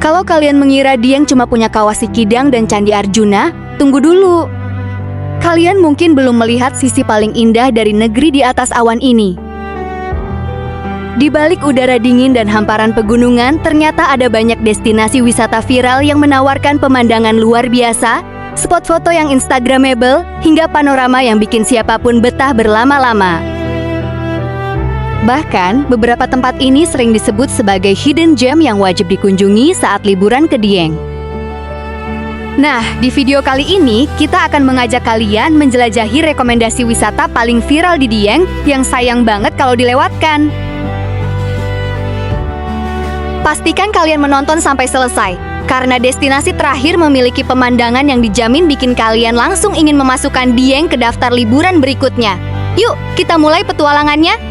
Kalau kalian mengira Dieng cuma punya Kawah Sikidang dan Candi Arjuna, tunggu dulu. Kalian mungkin belum melihat sisi paling indah dari negeri di atas awan ini. Di balik udara dingin dan hamparan pegunungan, ternyata ada banyak destinasi wisata viral yang menawarkan pemandangan luar biasa, spot foto yang instagramable, hingga panorama yang bikin siapapun betah berlama-lama. Bahkan, beberapa tempat ini sering disebut sebagai hidden gem yang wajib dikunjungi saat liburan ke Dieng. Nah, di video kali ini, kita akan mengajak kalian menjelajahi rekomendasi wisata paling viral di Dieng yang sayang banget kalau dilewatkan. Pastikan kalian menonton sampai selesai, karena destinasi terakhir memiliki pemandangan yang dijamin bikin kalian langsung ingin memasukkan Dieng ke daftar liburan berikutnya. Yuk, kita mulai petualangannya!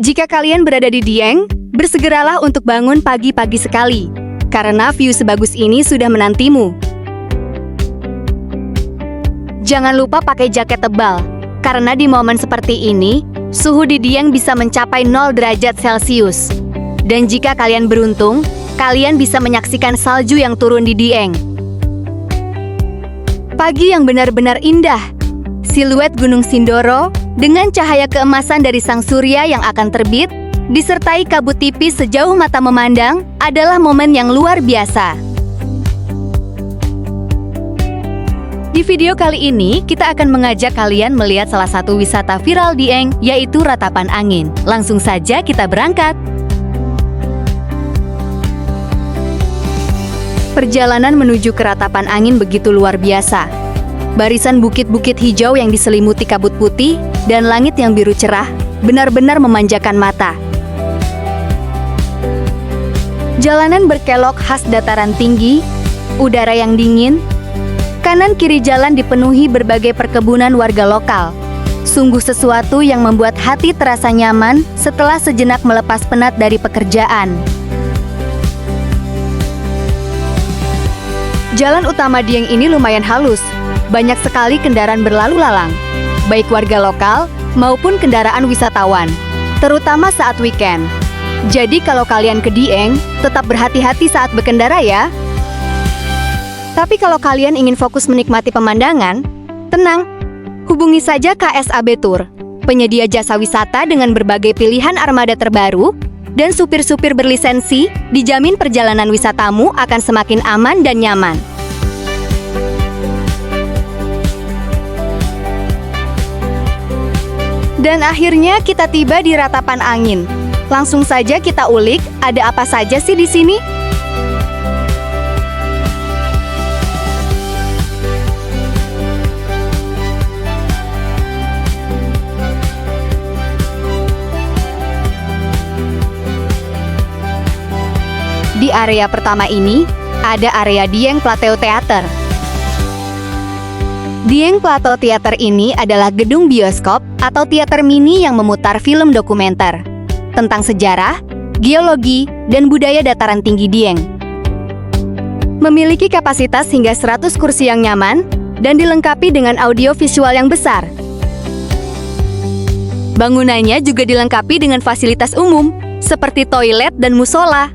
Jika kalian berada di Dieng, bersegeralah untuk bangun pagi-pagi sekali, karena view sebagus ini sudah menantimu. Jangan lupa pakai jaket tebal, karena di momen seperti ini, suhu di Dieng bisa mencapai 0 derajat Celcius. Dan jika kalian beruntung, kalian bisa menyaksikan salju yang turun di Dieng. Pagi yang benar-benar indah, siluet Gunung Sindoro, dengan cahaya keemasan dari sang surya yang akan terbit, disertai kabut tipis sejauh mata memandang, adalah momen yang luar biasa. Di video kali ini, kita akan mengajak kalian melihat salah satu wisata viral Dieng, yaitu Ratapan Angin. Langsung saja kita berangkat. Perjalanan menuju ke Ratapan Angin begitu luar biasa. Barisan bukit-bukit hijau yang diselimuti kabut putih dan langit yang biru cerah benar-benar memanjakan mata. Jalanan berkelok khas dataran tinggi, udara yang dingin, kanan kiri jalan dipenuhi berbagai perkebunan warga lokal. Sungguh sesuatu yang membuat hati terasa nyaman setelah sejenak melepas penat dari pekerjaan. Jalan utama Dieng ini lumayan halus. Banyak sekali kendaraan berlalu lalang, baik warga lokal maupun kendaraan wisatawan, terutama saat weekend. Jadi kalau kalian ke Dieng, tetap berhati-hati saat berkendara ya. Tapi kalau kalian ingin fokus menikmati pemandangan, tenang, hubungi saja KSAB Tour, penyedia jasa wisata dengan berbagai pilihan armada terbaru, dan supir-supir berlisensi, dijamin perjalanan wisatamu akan semakin aman dan nyaman. Dan akhirnya kita tiba di Ratapan Angin. Langsung saja kita ulik, ada apa saja sih di sini? Di area pertama ini, ada area Dieng Plateau Theater. Dieng Plateau Theater ini adalah gedung bioskop atau teater mini yang memutar film dokumenter tentang sejarah, geologi, dan budaya dataran tinggi Dieng. Memiliki kapasitas hingga 100 kursi yang nyaman dan dilengkapi dengan audio visual yang besar. Bangunannya juga dilengkapi dengan fasilitas umum seperti toilet dan musola.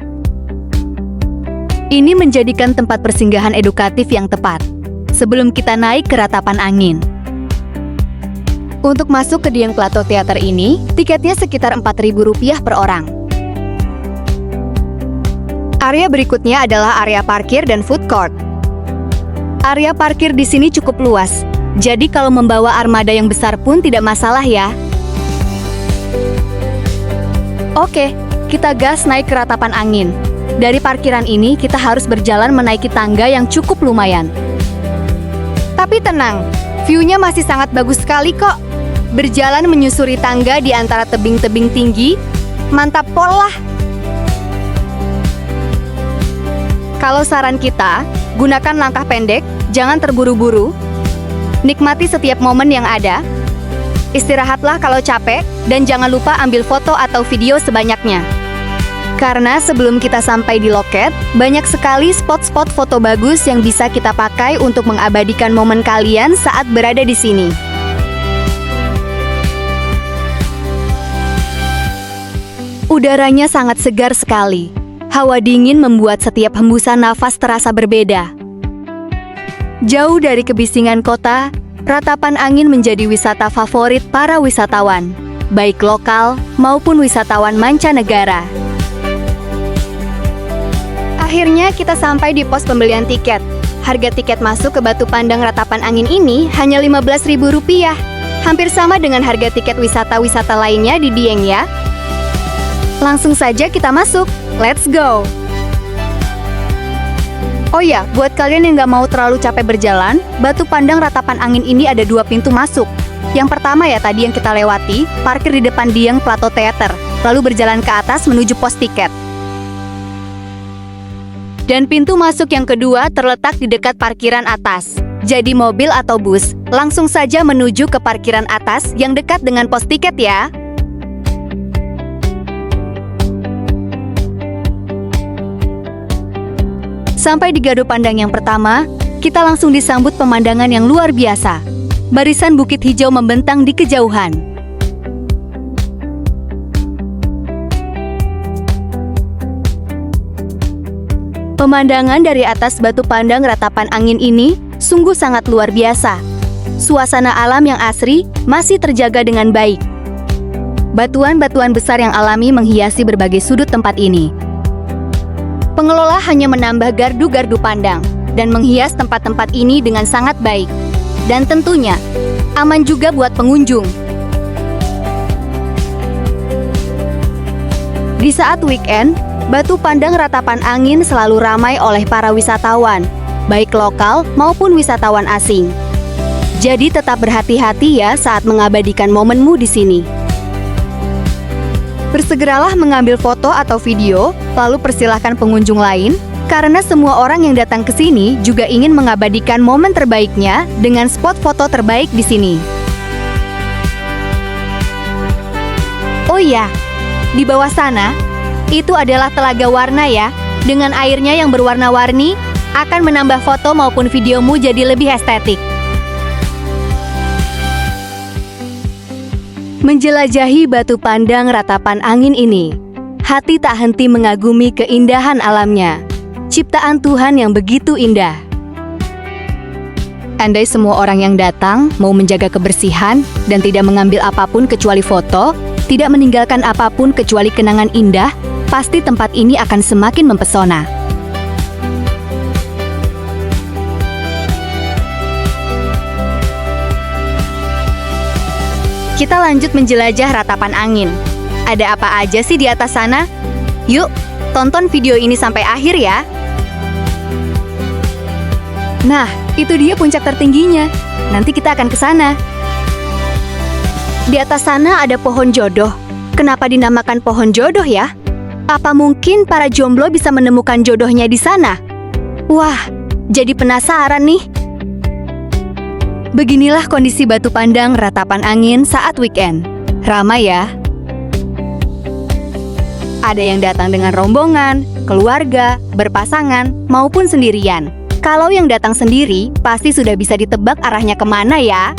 Ini menjadikan tempat persinggahan edukatif yang tepat sebelum kita naik ke Ratapan Angin. Untuk masuk ke Dieng Plateau Theater ini, tiketnya sekitar Rp4.000 per orang. Area berikutnya adalah area parkir dan food court. Area parkir di sini cukup luas, jadi kalau membawa armada yang besar pun tidak masalah ya. Oke, kita gas naik ke Ratapan Angin. Dari parkiran ini, kita harus berjalan menaiki tangga yang cukup lumayan. Tapi tenang, view-nya masih sangat bagus sekali kok. Berjalan menyusuri tangga di antara tebing-tebing tinggi, mantap pola. Kalau saran kita, gunakan langkah pendek, jangan terburu-buru, Nikmati setiap momen yang ada. Istirahatlah kalau capek, dan jangan lupa ambil foto atau video sebanyaknya. Karena sebelum kita sampai di loket, banyak sekali spot-spot foto bagus yang bisa kita pakai untuk mengabadikan momen kalian saat berada di sini. Udaranya sangat segar sekali. Hawa dingin membuat setiap hembusan nafas terasa berbeda. Jauh dari kebisingan kota, ratapan angin menjadi wisata favorit para wisatawan, baik lokal maupun wisatawan mancanegara. Akhirnya kita sampai di pos pembelian tiket. Harga tiket masuk ke Batu Pandang Ratapan Angin ini hanya Rp15.000. Hampir sama dengan harga tiket wisata-wisata lainnya di Dieng ya. Langsung saja kita masuk. Let's go! Oh ya, buat kalian yang nggak mau terlalu capek berjalan, Batu Pandang Ratapan Angin ini ada 2 pintu masuk. Yang pertama ya tadi yang kita lewati, parkir di depan Dieng Plateau Theater, lalu berjalan ke atas menuju pos tiket. Dan pintu masuk yang kedua terletak di dekat parkiran atas. Jadi mobil atau bus, langsung saja menuju ke parkiran atas yang dekat dengan pos tiket ya. Sampai di gardu pandang yang pertama, kita langsung disambut pemandangan yang luar biasa. Barisan bukit hijau membentang di kejauhan. Pemandangan dari atas Batu Pandang Ratapan Angin ini sungguh sangat luar biasa. Suasana alam yang asri masih terjaga dengan baik. Batuan-batuan besar yang alami menghiasi berbagai sudut tempat ini. Pengelola hanya menambah gardu-gardu pandang dan menghias tempat-tempat ini dengan sangat baik. Dan tentunya, aman juga buat pengunjung. Di saat weekend, Batu Pandang Ratapan Angin selalu ramai oleh para wisatawan, baik lokal maupun wisatawan asing. Jadi tetap berhati-hati ya saat mengabadikan momenmu di sini. Bersegeralah mengambil foto atau video, lalu persilahkan pengunjung lain, karena semua orang yang datang ke sini juga ingin mengabadikan momen terbaiknya dengan spot foto terbaik di sini. Oh iya, di bawah sana, itu adalah Telaga Warna ya. Dengan airnya yang berwarna-warni, akan menambah foto maupun videomu jadi lebih estetik. Menjelajahi Batu Pandang Ratapan Angin ini, hati tak henti mengagumi keindahan alamnya. Ciptaan Tuhan yang begitu indah. Andai semua orang yang datang mau menjaga kebersihan dan tidak mengambil apapun kecuali foto, tidak meninggalkan apapun kecuali kenangan indah, pasti tempat ini akan semakin mempesona. Kita lanjut menjelajah Ratapan Angin. Ada apa aja sih di atas sana? Yuk, tonton video ini sampai akhir ya. Nah, itu dia puncak tertingginya. Nanti kita akan ke sana. Di atas sana ada pohon jodoh. Kenapa dinamakan pohon jodoh ya? Apa mungkin para jomblo bisa menemukan jodohnya di sana? Wah, jadi penasaran nih. Beginilah kondisi Batu Pandang Ratapan Angin saat weekend. Ramai ya. Ada yang datang dengan rombongan, keluarga, berpasangan, maupun sendirian. Kalau yang datang sendiri, pasti sudah bisa ditebak arahnya kemana ya.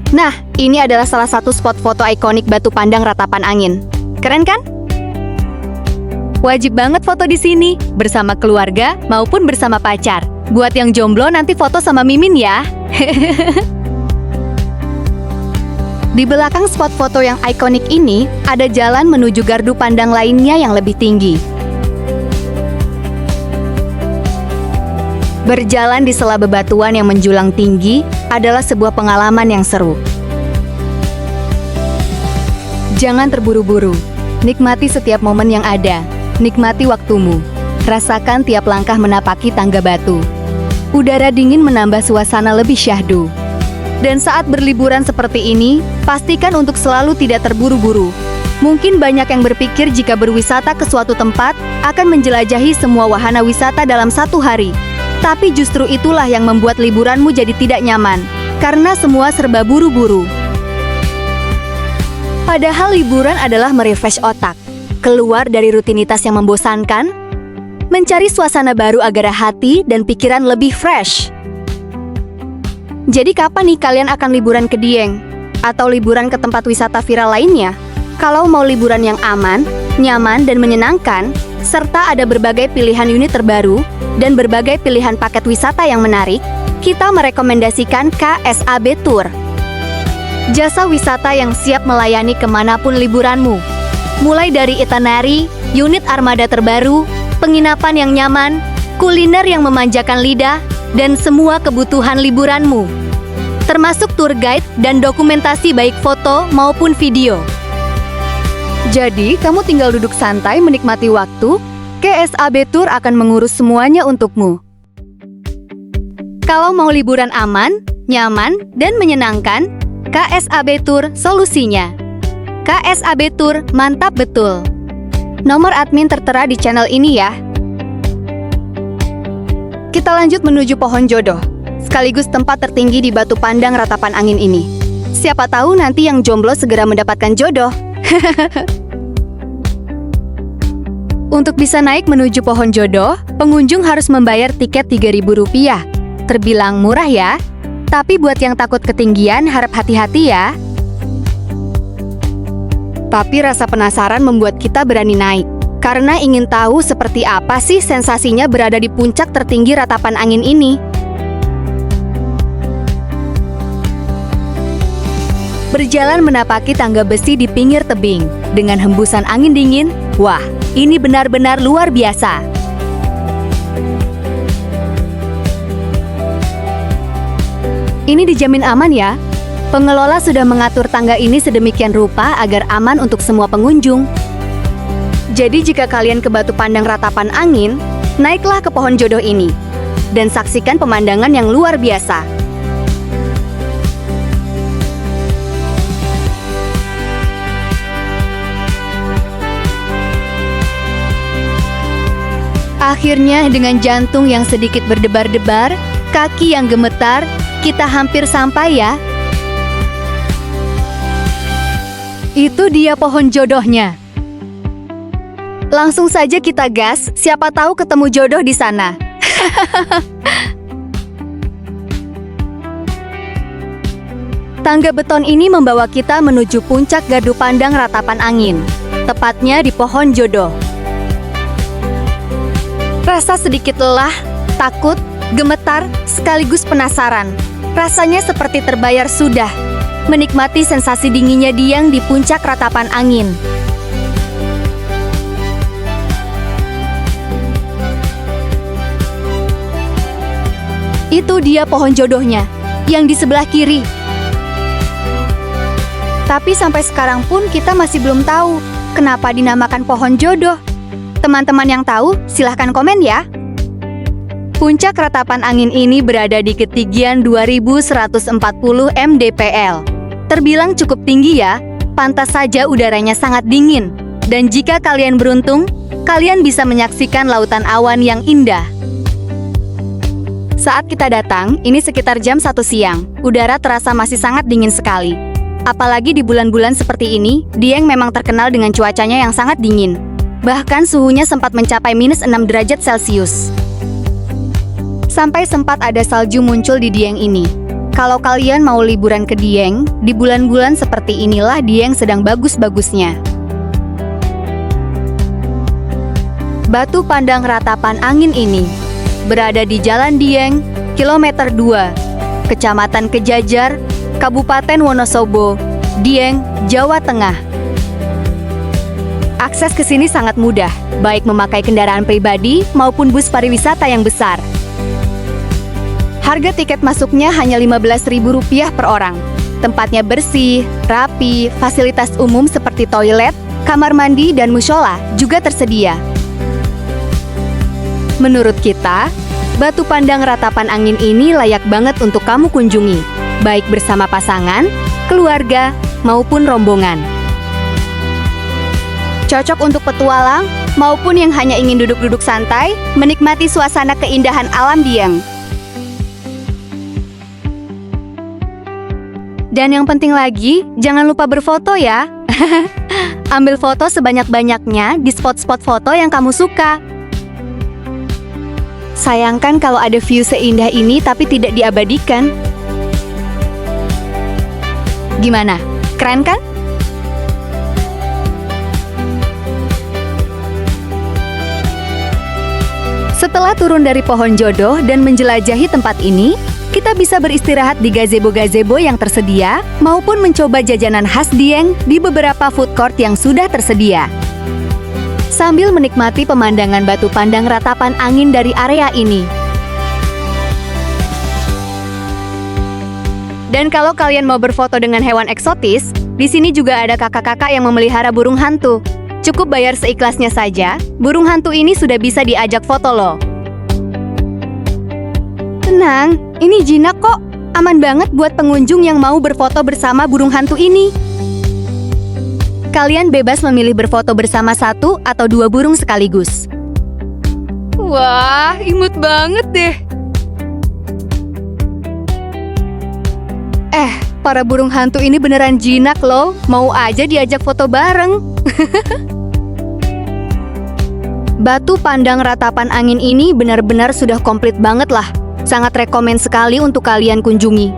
Nah, ini adalah salah satu spot foto ikonik Batu Pandang Ratapan Angin. Keren kan? Wajib banget foto di sini, bersama keluarga maupun bersama pacar. Buat yang jomblo nanti foto sama Mimin ya. Di belakang spot foto yang ikonik ini, ada jalan menuju gardu pandang lainnya yang lebih tinggi. Berjalan di sela bebatuan yang menjulang tinggi adalah sebuah pengalaman yang seru. Jangan terburu-buru, nikmati setiap momen yang ada. Nikmati waktumu, rasakan tiap langkah menapaki tangga batu. Udara dingin menambah suasana lebih syahdu. Dan saat berliburan seperti ini, pastikan untuk selalu tidak terburu-buru. Mungkin banyak yang berpikir jika berwisata ke suatu tempat akan menjelajahi semua wahana wisata dalam satu hari. Tapi justru itulah yang membuat liburanmu jadi tidak nyaman, karena semua serba buru-buru. Padahal liburan adalah merefresh otak, keluar dari rutinitas yang membosankan, mencari suasana baru agar hati dan pikiran lebih fresh. Jadi kapan nih kalian akan liburan ke Dieng? Atau liburan ke tempat wisata viral lainnya? Kalau mau liburan yang aman, nyaman, dan menyenangkan, serta ada berbagai pilihan unit terbaru dan berbagai pilihan paket wisata yang menarik, kita merekomendasikan KSAB Tour. Jasa wisata yang siap melayani kemanapun liburanmu. Mulai dari itinerary, unit armada terbaru, penginapan yang nyaman, kuliner yang memanjakan lidah, dan semua kebutuhan liburanmu. Termasuk tour guide dan dokumentasi baik foto maupun video. Jadi, kamu tinggal duduk santai menikmati waktu, KSAB Tour akan mengurus semuanya untukmu. Kalau mau liburan aman, nyaman, dan menyenangkan, KSAB Tour solusinya. KSAB Tour mantap betul. Nomor admin tertera di channel ini ya. Kita lanjut menuju pohon jodoh, sekaligus tempat tertinggi di Batu Pandang Ratapan Angin ini. Siapa tahu nanti yang jomblo segera mendapatkan jodoh. Untuk bisa naik menuju pohon jodoh, pengunjung harus membayar tiket Rp3.000. Terbilang murah ya, tapi buat yang takut ketinggian harap hati-hati ya. Tapi rasa penasaran membuat kita berani naik, karena ingin tahu seperti apa sih sensasinya berada di puncak tertinggi Ratapan Angin ini. Berjalan menapaki tangga besi di pinggir tebing, dengan hembusan angin dingin, wah, ini benar-benar luar biasa. Ini dijamin aman ya. Pengelola sudah mengatur tangga ini sedemikian rupa agar aman untuk semua pengunjung. Jadi jika kalian ke Batu Pandang Ratapan Angin, naiklah ke pohon jodoh ini, dan saksikan pemandangan yang luar biasa. Akhirnya dengan jantung yang sedikit berdebar-debar, kaki yang gemetar, kita hampir sampai ya. Itu dia pohon jodohnya. Langsung saja kita gas, siapa tahu ketemu jodoh di sana. Tangga beton ini membawa kita menuju puncak Gardu Pandang Ratapan Angin, tepatnya di pohon jodoh. Rasa sedikit lelah, takut, gemetar, sekaligus penasaran. Rasanya seperti terbayar sudah, menikmati sensasi dinginnya Dieng di puncak Ratapan Angin. Itu dia pohon jodohnya, yang di sebelah kiri. Tapi sampai sekarang pun kita masih belum tahu kenapa dinamakan pohon jodoh. Teman-teman yang tahu, silahkan komen ya. Puncak Ratapan Angin ini berada di ketinggian 2140 mdpl. Terbilang cukup tinggi ya, pantas saja udaranya sangat dingin. Dan jika kalian beruntung, kalian bisa menyaksikan lautan awan yang indah. Saat kita datang, ini sekitar jam 1 siang. Udara terasa masih sangat dingin sekali. Apalagi di bulan-bulan seperti ini, Dieng memang terkenal dengan cuacanya yang sangat dingin. Bahkan suhunya sempat mencapai -6 derajat Celcius. Sampai sempat ada salju muncul di Dieng ini. Kalau kalian mau liburan ke Dieng, di bulan-bulan seperti inilah Dieng sedang bagus-bagusnya. Batu Pandang Ratapan Angin ini berada di Jalan Dieng, kilometer 2, Kecamatan Kejajar, Kabupaten Wonosobo, Dieng, Jawa Tengah. Akses ke sini sangat mudah, baik memakai kendaraan pribadi maupun bus pariwisata yang besar. Harga tiket masuknya hanya Rp15.000 per orang. Tempatnya bersih, rapi, fasilitas umum seperti toilet, kamar mandi, dan mushola juga tersedia. Menurut kita, Batu Pandang Ratapan Angin ini layak banget untuk kamu kunjungi, baik bersama pasangan, keluarga, maupun rombongan. cocok untuk petualang maupun yang hanya ingin duduk-duduk santai, menikmati suasana keindahan alam Dieng. Dan yang penting lagi, jangan lupa berfoto ya. Ambil foto sebanyak-banyaknya di spot-spot foto yang kamu suka. Sayangkan kalau ada view seindah ini tapi tidak diabadikan. Gimana? Keren kan? Setelah turun dari pohon jodoh dan menjelajahi tempat ini, kita bisa beristirahat di gazebo-gazebo yang tersedia maupun mencoba jajanan khas Dieng di beberapa food court yang sudah tersedia. Sambil menikmati pemandangan batu pandang ratapan angin dari area ini. Dan kalau kalian mau berfoto dengan hewan eksotis, di sini juga ada kakak-kakak yang memelihara burung hantu. Cukup bayar seikhlasnya saja, burung hantu ini sudah bisa diajak foto loh. Tenang, ini jinak kok. Aman banget buat pengunjung yang mau berfoto bersama burung hantu ini. Kalian bebas memilih berfoto bersama 1 atau 2 burung sekaligus. Wah, imut banget deh. Para burung hantu ini beneran jinak loh. Mau aja diajak foto bareng. Batu pandang ratapan angin ini benar-benar sudah komplit banget lah. Sangat rekomen sekali untuk kalian kunjungi.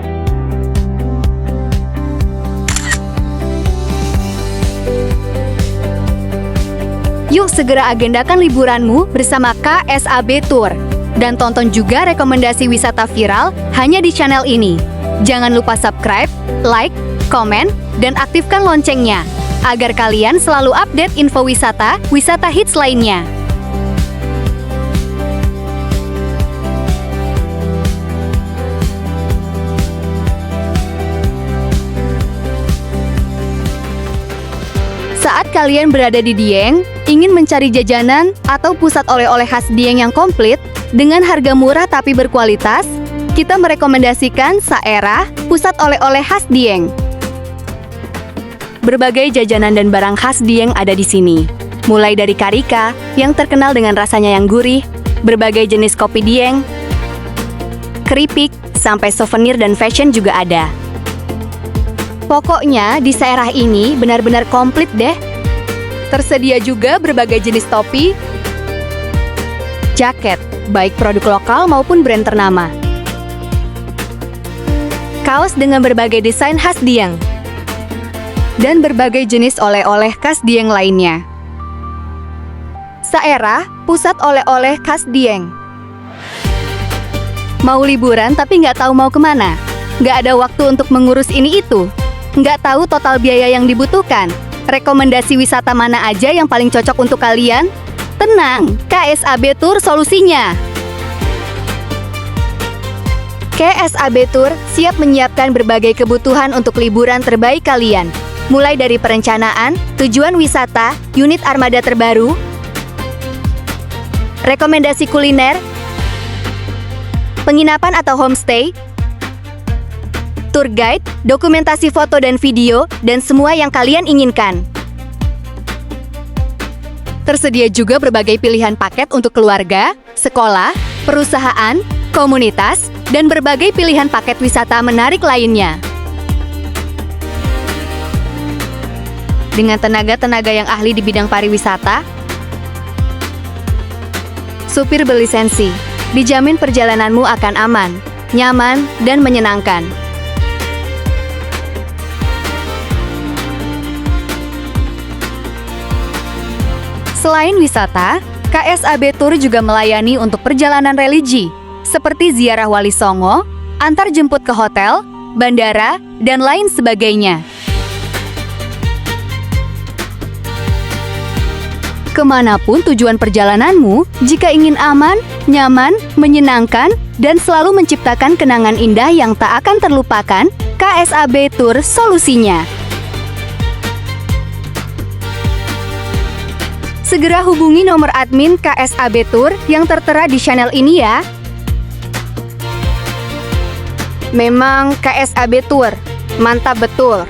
Yuk segera agendakan liburanmu bersama KSAB Tour. Dan tonton juga rekomendasi wisata viral hanya di channel ini. Jangan lupa subscribe, like, komen, dan aktifkan loncengnya agar kalian selalu update info wisata hits lainnya. Saat kalian berada di Dieng, ingin mencari jajanan atau pusat oleh-oleh khas Dieng yang komplit dengan harga murah tapi berkualitas, kita merekomendasikan Saerah, pusat oleh-oleh khas Dieng. Berbagai jajanan dan barang khas Dieng ada di sini. Mulai dari karika, yang terkenal dengan rasanya yang gurih, berbagai jenis kopi Dieng, keripik, sampai souvenir dan fashion juga ada. Pokoknya di Saerah ini benar-benar komplit deh. Tersedia juga berbagai jenis topi, jaket, baik produk lokal maupun brand ternama. Kaos dengan berbagai desain khas Dieng. Dan berbagai jenis oleh-oleh khas Dieng lainnya. Saerah, pusat oleh-oleh khas Dieng. Mau liburan tapi nggak tahu mau kemana? Nggak ada waktu untuk mengurus ini itu? Nggak tahu total biaya yang dibutuhkan? Rekomendasi wisata mana aja yang paling cocok untuk kalian? Tenang, KSAB Tour solusinya. KSAB Tour siap menyiapkan berbagai kebutuhan untuk liburan terbaik kalian. Mulai dari perencanaan, tujuan wisata, unit armada terbaru, rekomendasi kuliner, penginapan atau homestay, tour guide, dokumentasi foto dan video, dan semua yang kalian inginkan. Tersedia juga berbagai pilihan paket untuk keluarga, sekolah, perusahaan, komunitas, dan berbagai pilihan paket wisata menarik lainnya. Dengan tenaga-tenaga yang ahli di bidang pariwisata, supir berlisensi, dijamin perjalananmu akan aman, nyaman, dan menyenangkan. Selain wisata, KSAB Tour juga melayani untuk perjalanan religi, seperti ziarah Wali Songo, antar jemput ke hotel, bandara, dan lain sebagainya. Kemanapun tujuan perjalananmu, jika ingin aman, nyaman, menyenangkan, dan selalu menciptakan kenangan indah yang tak akan terlupakan, KSAB Tour solusinya. Segera hubungi nomor admin KSAB Tour yang tertera di channel ini ya. Memang KSAB Tour, mantap betul.